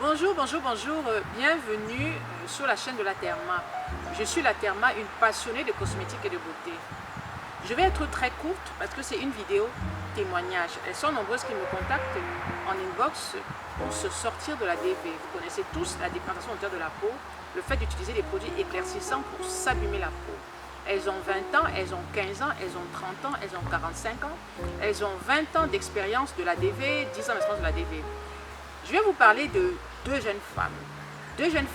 Bonjour, bonjour, bonjour, bienvenue sur la chaîne de la Therma. Je suis la Therma, une passionnée de cosmétiques et de beauté. Je vais être très courte parce que c'est une vidéo témoignage. Elles sont nombreuses qui me contactent en inbox pour se sortir de la DV. Vous connaissez tous la dépigmentation hauteur de la peau, le fait d'utiliser des produits éclaircissants pour s'abîmer la peau. Elles ont 20 ans, elles ont 15 ans, elles ont 30 ans, elles ont 45 ans, elles ont 20 ans d'expérience de la DV, 10 ans d'expérience de la DV. Je vais vous parler de deux jeunes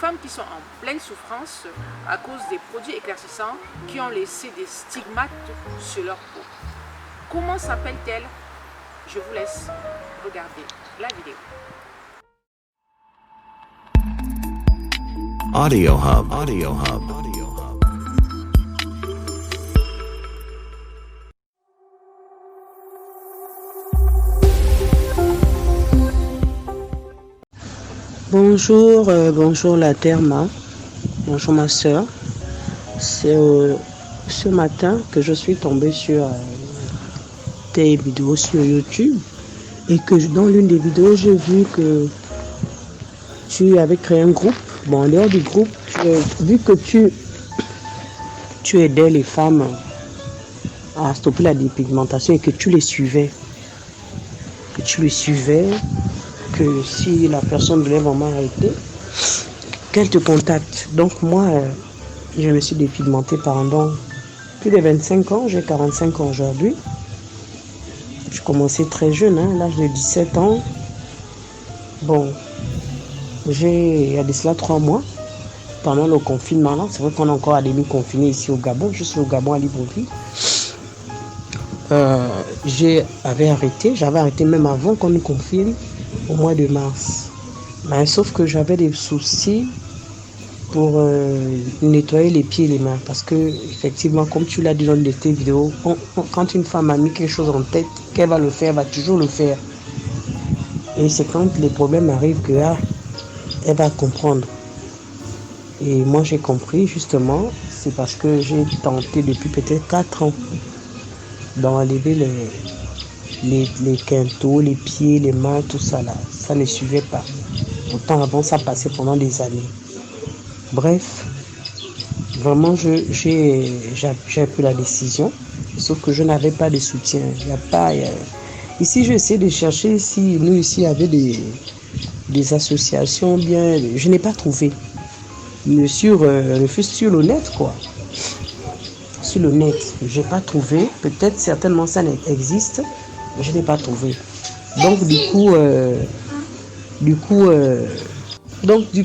femmes qui sont en pleine souffrance à cause des produits éclaircissants qui ont laissé des stigmates sur leur peau. Comment s'appellent-elles? Je vous laisse regarder la vidéo. Audio Hub, Audio Hub, Audio Hub. Bonjour, bonjour la Therma, bonjour ma soeur. C'est ce matin que je suis tombée sur tes vidéos sur YouTube et que dans l'une des vidéos, j'ai vu que tu avais créé un groupe. Bon, en dehors du groupe, j'ai vu que tu aidais les femmes à stopper la dépigmentation et que tu les suivais. Que si la personne voulait vraiment arrêter, qu'elle te contacte. Donc moi, je me suis dépigmentée pendant plus de 25 ans. J'ai 45 ans aujourd'hui. Je commençais très jeune, à l'âge de 17 ans. Bon, il y a de cela 3 mois, pendant le confinement, là, c'est vrai qu'on est encore à demi-confiné ici au Gabon. Je suis au Gabon à Libreville. J'avais arrêté même avant qu'on nous confine au mois de mars. Mais sauf que j'avais des soucis pour nettoyer les pieds et les mains. Parce que, effectivement, comme tu l'as dit dans une de tes vidéos, quand une femme a mis quelque chose en tête, qu'elle va le faire, elle va toujours le faire. Et c'est quand les problèmes arrivent que elle va comprendre. Et moi, j'ai compris, justement, c'est parce que j'ai tenté depuis peut-être 4 ans d'enlever les quintaux, les pieds, les mains, tout ça là. Ça ne suivait pas. Pourtant, avant, ça passait pendant des années. Bref, vraiment, j'ai pris la décision. Sauf que je n'avais pas de soutien. Ici, j'essaie de chercher si nous, ici, il y avait des associations bien. Je n'ai pas trouvé. Sur le net, quoi. Sur le net, je n'ai pas trouvé. Peut-être, certainement, ça existe. Je n'ai pas trouvé. Donc du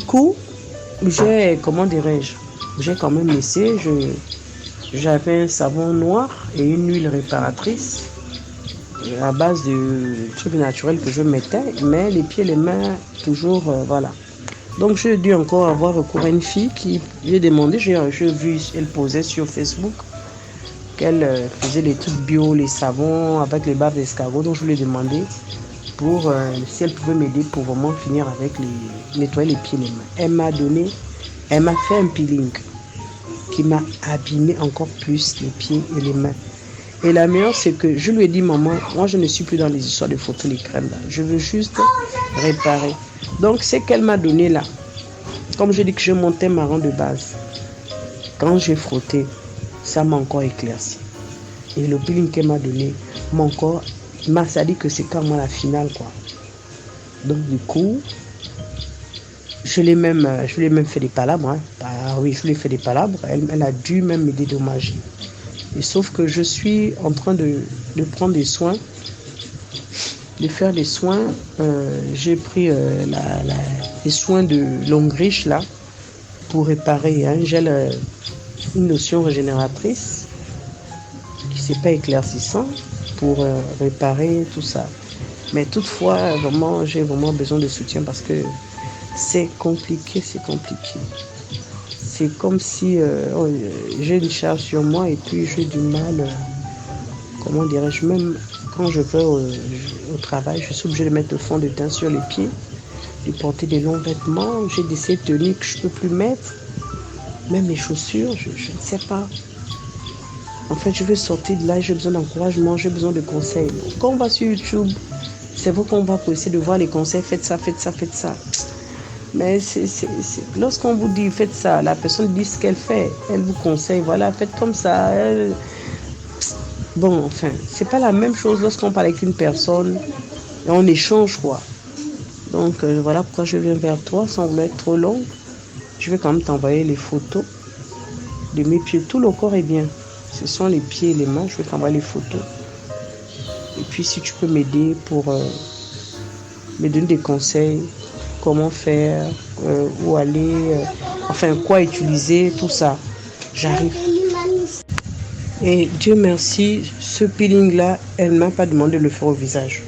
coup, j'ai quand même laissé. J'avais un savon noir et une huile réparatrice à base de trucs naturels que je mettais, mais les pieds, les mains, toujours, voilà. Donc j'ai dû encore avoir recours à une fille qui j'ai demandé, j'ai vu, elle posait sur Facebook qu'elle faisait les trucs bio, les savons avec les baves d'escargot. Donc je lui ai demandé pour si elle pouvait m'aider pour vraiment finir avec nettoyer les pieds et les mains. Elle m'a fait un peeling qui m'a abîmé encore plus les pieds et les mains. Et la meilleure, c'est que je lui ai dit, maman, moi je ne suis plus dans les histoires de photos, les crèmes là. Je veux juste réparer. Donc ce qu'elle m'a donné là, comme je dis que je montais marron de base, quand j'ai frotté, ça m'a encore éclairci. Et le peeling qu'elle m'a donné ça dit que c'est quand même la finale, quoi. Donc du coup, je lui ai même fait des palabres. Oui, je lui ai fait des palabres. Elle a dû même me dédommager. Et sauf que je suis en train de prendre des soins, de faire des soins. J'ai pris les soins de Longriche là pour réparer un gel, une lotion régénératrice qui c'est pas éclaircissant pour réparer tout ça. Mais toutefois, vraiment, j'ai vraiment besoin de soutien parce que c'est compliqué. C'est comme si j'ai une charge sur moi et puis j'ai du mal, comment dirais-je, même quand je vais au travail, je suis obligée de mettre le fond de teint sur les pieds, de porter des longs vêtements. J'ai des tenues que je ne peux plus mettre, même mes chaussures, je ne sais pas. En fait, je veux sortir de là, j'ai besoin d'encouragement, j'ai besoin de conseils. Quand on va sur YouTube, c'est vrai qu'on va essayer de voir les conseils, faites ça. Mais lorsqu'on vous dit faites ça, la personne dit ce qu'elle fait. Elle vous conseille, voilà, faites comme ça. Bon, enfin, c'est pas la même chose lorsqu'on parle avec une personne et on échange, quoi. Donc, voilà pourquoi je viens vers toi sans vouloir être trop long. Je vais quand même t'envoyer les photos de mes pieds. Tout le corps est bien. Ce sont les pieds et les mains. Je vais t'envoyer les photos. Et puis, si tu peux m'aider pour me donner des conseils, comment faire, où aller, enfin, quoi utiliser, tout ça. J'arrive. Et Dieu merci, ce peeling-là, elle ne m'a pas demandé de le faire au visage.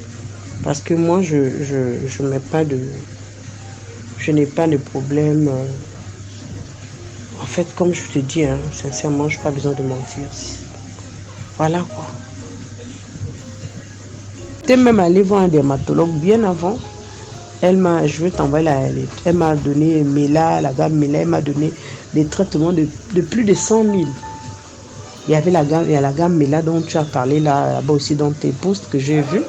Parce que moi, je n'ai pas de problème. En fait, comme je te dis, hein, sincèrement, je n'ai pas besoin de mentir. Voilà quoi. J'étais même allée voir un dermatologue bien avant. Je vais t'envoyer elle m'a donné la gamme Mela, elle m'a donné des traitements de plus de 100 000. Il y a la gamme Mela dont tu as parlé là-bas aussi dans tes posts que j'ai vu.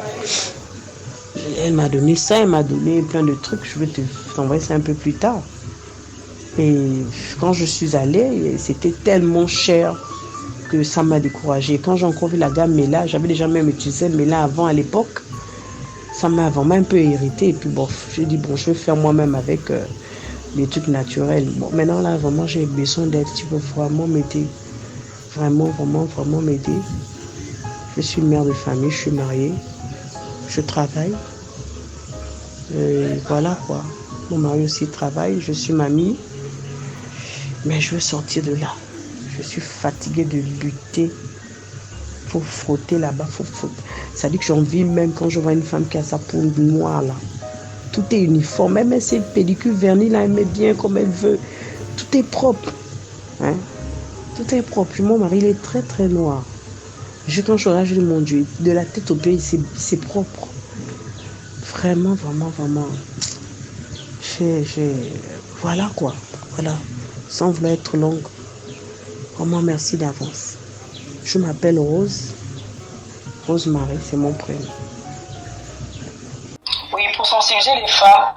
Elle m'a donné ça, elle m'a donné plein de trucs. Je vais t'envoyer ça un peu plus tard. Et quand je suis allée, c'était tellement cher que ça m'a découragée. Quand j'ai encore vu la gamme Mela, j'avais déjà même utilisé Mela avant à l'époque. Ça m'a vraiment un peu irritée. Et puis bon, j'ai dit bon, je vais faire moi-même avec des trucs naturels. Bon, maintenant là, vraiment, j'ai besoin d'aide. Tu peux vraiment m'aider. Vraiment m'aider. Je suis une mère de famille, je suis mariée. Je travaille. Voilà quoi. Mon mari aussi travaille. Je suis mamie. Mais je veux sortir de là. Je suis fatiguée de lutter. Faut frotter là-bas. Ça dit que j'ai envie même quand je vois une femme qui a sa peau noire là. Tout est uniforme. Même si le pédicure vernis là, elle met bien comme elle veut. Tout est propre. Hein? Tout est propre. Mon mari, il est très très noir. Quand je regarde, je dis mon Dieu, de la tête aux pieds, c'est propre. Vraiment. Voilà quoi. Voilà. Sans vouloir être longue. Vraiment merci d'avance. Je m'appelle Rose. Rose Marie, c'est mon prénom. Oui, pour sensibiliser les femmes,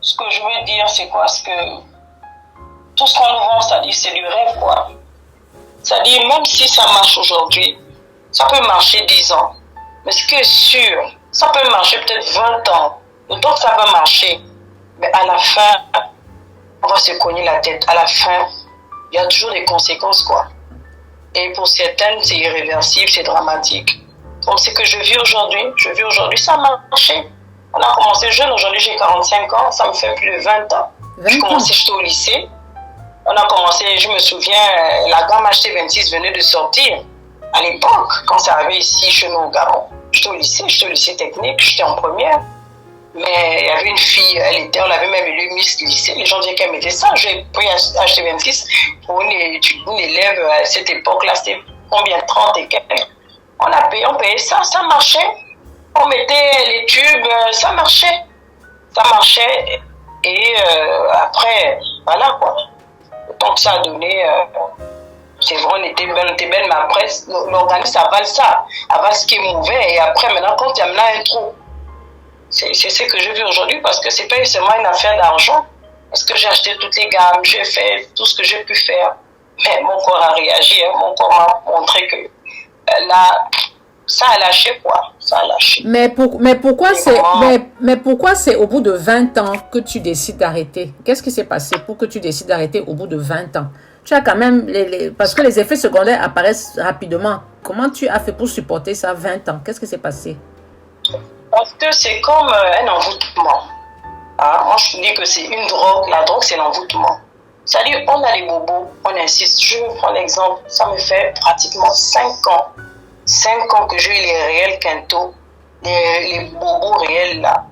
ce que je veux dire, c'est quoi? C'est que tout ce qu'on nous vend, c'est du rêve, quoi. C'est-à-dire, même si ça marche aujourd'hui, ça peut marcher 10 ans. Mais ce qui est sûr, ça peut marcher peut-être 20 ans. Donc ça peut marcher. Mais à la fin, on va se cogner la tête. À la fin, il y a toujours des conséquences, quoi. Et pour certaines, c'est irréversible, c'est dramatique. Donc ce que je vis aujourd'hui, ça a marché. On a commencé jeune, aujourd'hui j'ai 45 ans, ça me fait plus de 20 ans. J'ai commencé, j'étais au lycée. On a commencé, je me souviens, la gamme HT26 venait de sortir. À l'époque, quand c'est arrivé ici, chez nous au Gabon, j'étais au lycée technique, j'étais en première. Mais il y avait une fille, on l'avait même élue Miss Lycée. Les gens disaient qu'elle mettait ça. J'ai pris HT26 pour une élève à cette époque-là, c'était combien? 30 et quelques. On payait ça, ça marchait. On mettait les tubes, ça marchait. Et après, voilà quoi. Donc ça a donné, c'est vrai, on était belle, mais après, l'organisme avale ça, avale ce qui est mauvais. Et après, maintenant, quand il y a maintenant un trou, c'est ce que je vis aujourd'hui parce que c'est pas seulement une affaire d'argent. Parce que j'ai acheté toutes les gammes, j'ai fait tout ce que j'ai pu faire. Mais mon corps a réagi, mon corps m'a montré que là, ça a lâché quoi. Ça a lâché. Mais pourquoi c'est au bout de 20 ans que tu décides d'arrêter? Qu'est-ce qui s'est passé pour que tu décides d'arrêter au bout de 20 ans? Tu as quand même, parce que les effets secondaires apparaissent rapidement. Comment tu as fait pour supporter ça 20 ans? Qu'est-ce qui s'est passé? Parce que c'est comme un envoûtement. Moi, je dis que c'est une drogue. La drogue, c'est l'envoûtement. C'est-à-dire, on a les bobos, on insiste. Je vais prendre l'exemple. Ça me fait pratiquement 5 ans. 5 ans que j'ai eu les réels quintaux, les bobos réels là.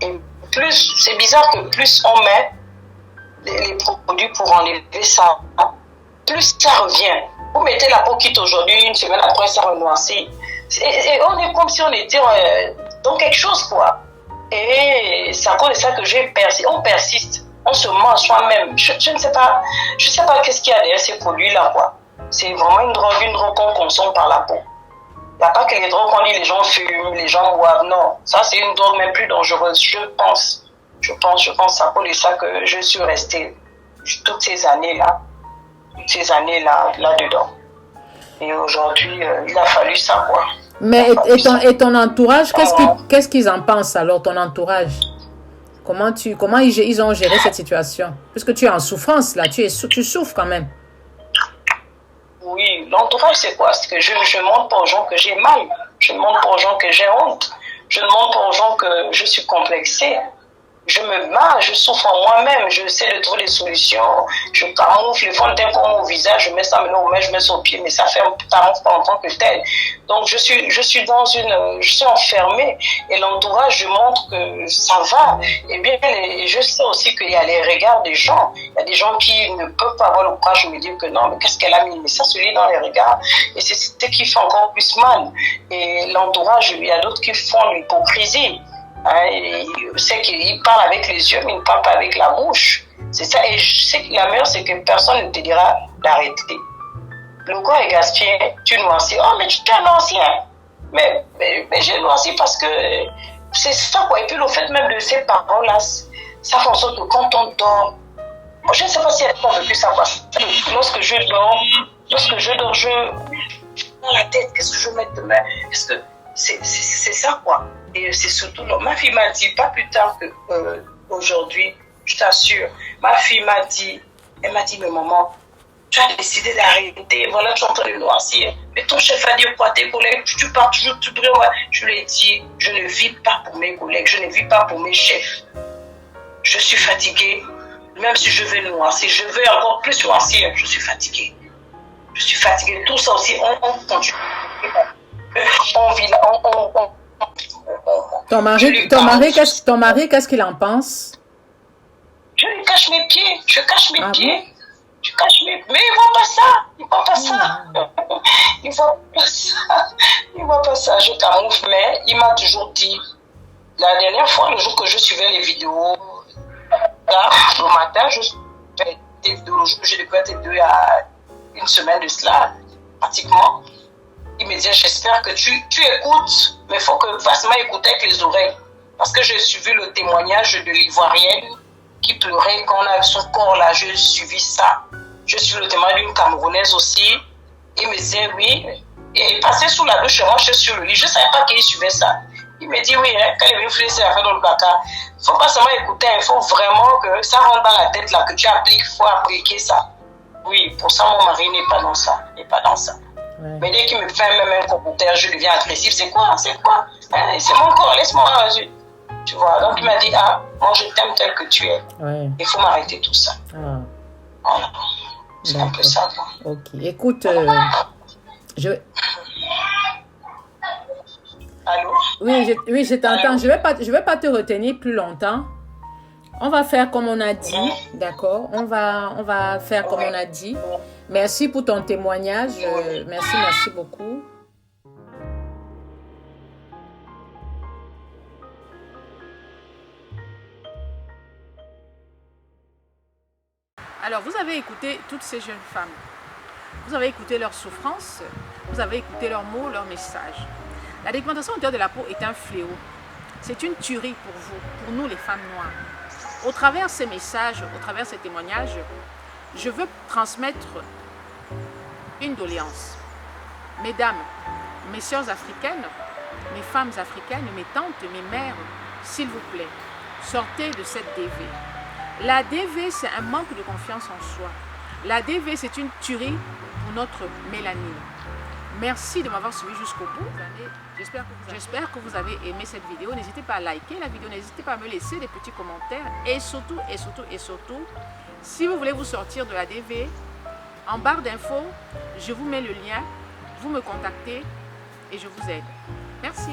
Et plus, c'est bizarre que plus on met les produits pour enlever ça, plus ça revient. Vous mettez la peau quitte aujourd'hui, une semaine après, ça renoircit. Et on est comme si on était dans quelque chose, quoi. Et c'est à cause de ça que on persiste, on se ment à soi-même. Je ne sais pas qu'est-ce qu'il y a derrière ces produits-là, quoi. C'est vraiment une drogue qu'on consomme par la peau. Il n'y a pas que les drogues qu'on dit les gens fument, les gens boivent, non. Ça, c'est une drogue même plus dangereuse, je pense. Je pense à cause de ça que je suis restée toutes ces années-là, là-dedans. Et aujourd'hui, il a fallu ça, quoi. Mais et ton entourage, qu'est-ce qu'ils en pensent alors, ton entourage? Comment ils ont géré cette situation? Puisque tu es en souffrance là, tu souffres quand même. Oui, l'entourage c'est quoi? C'est que je ne montre pas aux gens que j'ai mal. Je ne montre pas aux gens que j'ai honte. Je ne montre pas aux gens que je suis complexée. Je me bats, je souffre en moi-même, je sais de trouver des solutions, je camoufle les fonds de teint pour mon visage, je mets ça maintenant au mains, je mets ça au pied, mais ça camoufle pas en tant que tel. Donc je suis enfermée et l'entourage, je montre que ça va. Et bien, je sais aussi qu'il y a les regards des gens. Il y a des gens qui ne peuvent pas avoir le courage de me dire que non, mais qu'est-ce qu'elle a mis? Mais ça se lit dans les regards. Et c'est ce qui fait encore plus mal. Et l'entourage, il y a d'autres qui font l'hypocrisie. C'est qu'il parle avec les yeux, mais il ne parle pas avec la bouche. C'est ça. Et je sais que la meilleure, c'est que personne ne te dira d'arrêter. Le corps est gaspillé, tu noircis. Oh, mais tu es noirci, hein. Mais j'ai noirci parce que c'est ça, quoi. Et puis le fait même de ces paroles-là, ça fait en sorte que quand on dort, moi, je ne sais pas si elles ont vécu ça, quoi. Lorsque je dors, je dans la tête, qu'est-ce que je mets demain? Est-ce que c'est ça, quoi. Et c'est surtout, ma fille m'a dit, pas plus tard qu'aujourd'hui, je t'assure, ma fille m'a dit, mais maman, tu as décidé d'arrêter, voilà, tu es en train de noircir, mais ton chef a dit quoi, tes collègues, tu pars toujours, tu brûles, ouais. Je lui ai dit, je ne vis pas pour mes collègues, je ne vis pas pour mes chefs. Je suis fatiguée, même si je veux noircir, je veux encore plus noircir, je suis fatiguée. Tout ça aussi, on continue. On vit là, Ton mari, qu'est-ce qu'il en pense? Je lui cache mes pieds, je cache mes pieds. Bon? Je cache mes pieds. Mais il ne voit pas ça. Il ne voit pas ça. Je camoufle, mais il m'a toujours dit, la dernière fois, le jour que je suivais les vidéos, là, le matin, je suivais des vidéos, le jour que j'ai découvert tes deux à une semaine de cela, pratiquement. Il me dit, j'espère que tu écoutes, mais il faut que facilement écouter avec les oreilles. Parce que j'ai suivi le témoignage de l'Ivoirienne qui pleurait quand on a son corps là, j'ai suivi ça. Je suis le témoignage d'une Camerounaise aussi. Il me disait oui. Et il passait sous la douche, moi je suis sur le lit. Je ne savais pas qu'il suivait ça. Il me dit oui, hein, quand il est venu faire ses affaires dans le placard, il ne faut pas seulement écouter, il faut vraiment que ça rentre dans la tête là, que tu appliques, il faut appliquer ça. Oui, pour ça mon mari n'est pas dans ça. Ouais. Mais dès qu'il me fait même un commentaire, je deviens agressif. C'est quoi? Hein, c'est mon corps, laisse-moi. Tu vois, donc il m'a dit, moi je t'aime tel que tu es. Ouais. Il faut m'arrêter tout ça. Voilà. C'est un peu ça. Quoi. Ok, écoute, Allô? Oui, je t'entends. Je vais pas te retenir plus longtemps. On va faire comme on a dit, d'accord? On va faire comme on a dit. Merci pour ton témoignage. Merci beaucoup. Alors, vous avez écouté toutes ces jeunes femmes. Vous avez écouté leurs souffrances. Vous avez écouté leurs mots, leurs messages. La dépigmentation de la peau est un fléau. C'est une tuerie pour vous, pour nous les femmes noires. Au travers de ces messages, au travers de ces témoignages, je veux transmettre une doléance. Mesdames, mes sœurs africaines, mes femmes africaines, mes tantes, mes mères, s'il vous plaît, sortez de cette DV. La DV, c'est un manque de confiance en soi. La DV, c'est une tuerie pour notre mélanine. Merci de m'avoir suivi jusqu'au bout. J'espère que vous avez aimé cette vidéo. N'hésitez pas à liker la vidéo, n'hésitez pas à me laisser des petits commentaires. Et surtout, si vous voulez vous sortir de la DV, en barre d'infos, je vous mets le lien, vous me contactez et je vous aide. Merci.